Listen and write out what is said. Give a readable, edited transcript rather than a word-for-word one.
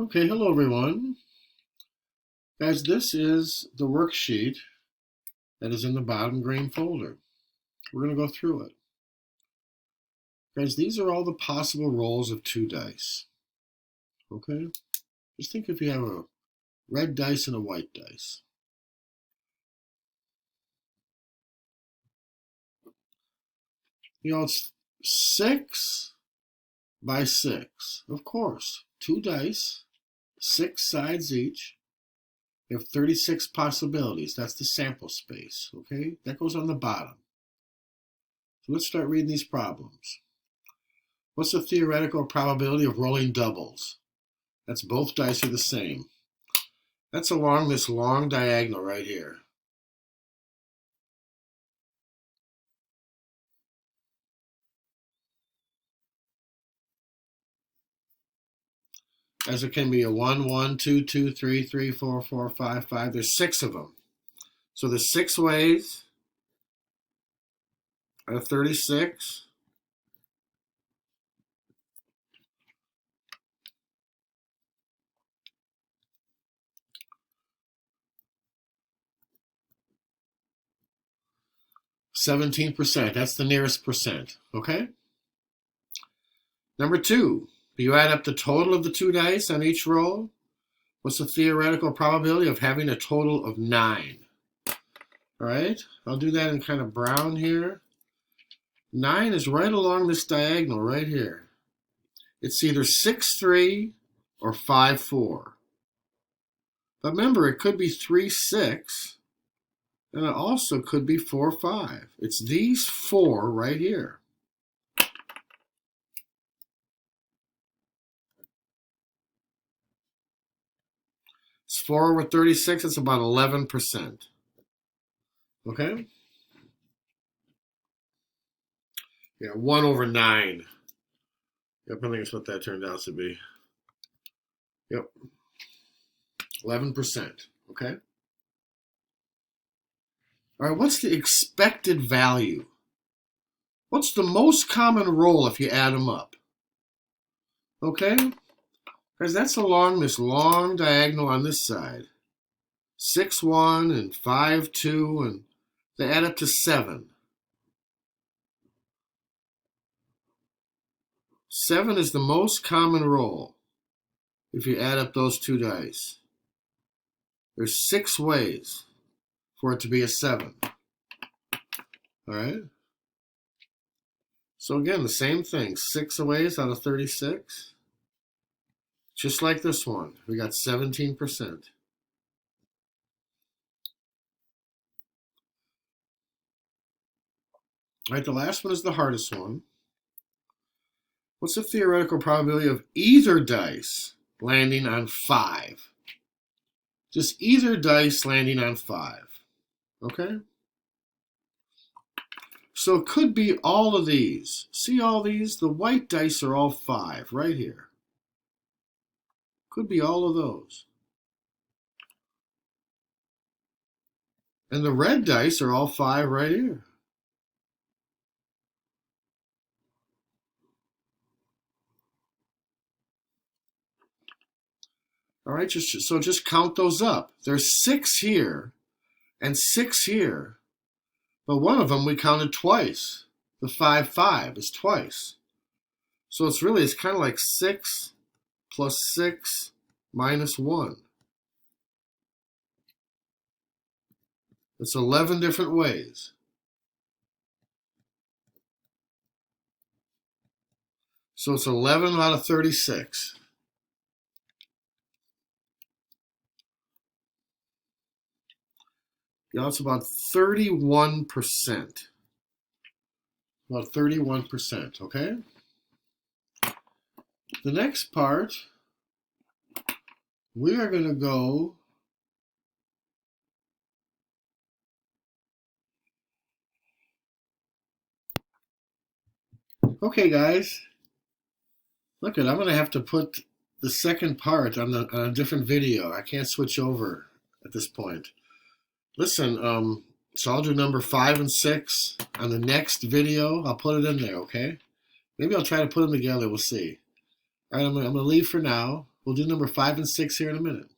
Okay, hello everyone. Guys, this is the worksheet that is in the bottom green folder. We're going to go through it. Guys, these are all the possible rolls of 2 dice. Okay? Just think if you have a red dice and a white dice. You know, it's 6 by 6. Of course, 2 dice, 6 sides each. You have 36 possibilities. That's the sample space. Okay? That goes on the bottom. So let's start reading these problems. What's the theoretical probability of rolling doubles? That's both dice are the same. That's along this long diagonal right here. As it can be a 1, 1, 2, 2, 3, 3, 4, 4, 5, 5. There's 6 of them. So there's 6 ways out of 36. %. That's the nearest percent. Okay? Number 2, you add up the total of the 2 dice on each roll. What's the theoretical probability of having a total of 9? All right? I'll do that in kind of brown here. 9 is right along this diagonal right here. It's either 6, 3 or 5, 4. But remember, it could be 3, 6, and it also could be 4, 5. It's these 4 right here. It's 4 over 36. It's about 11%. Okay? Yeah, 1 over 9. Yep, I think that's what that turned out to be. Yep. 11%. Okay? All right, what's the expected value? What's the most common roll if you add them up? Okay? Because that's along this long diagonal on this side. 6, 1 and 5, 2, and they add up to 7. 7 is the most common roll if you add up those 2 dice. There's 6 ways for it to be a 7. All right? So again, the same thing. 6 ways out of 36. Just like this one. We got 17%. All right, the last one is the hardest one. What's the theoretical probability of either dice landing on 5? Just either dice landing on 5. Okay? So it could be all of these. See all these? The white dice are all 5 right here. Could be all of those. And the red dice are all 5 right here. All right, just count those up. There's 6 here and 6 here. But one of them we counted twice. The 5, 5 is twice. So it's kind of like 6 plus 6 minus 1. It's 11 different ways. So it's 11 out of 36. Yeah, it's about 31%. About 31%, okay? The next part, we are going to go okay, guys. Look, I'm going to have to put the second part on a different video. I can't switch over at this point. Listen, so I'll do number 5 and 6 on the next video. I'll put it in there, okay? Maybe I'll try to put them together. We'll see. All right, I'm going to leave for now. We'll do number 5 and 6 here in a minute.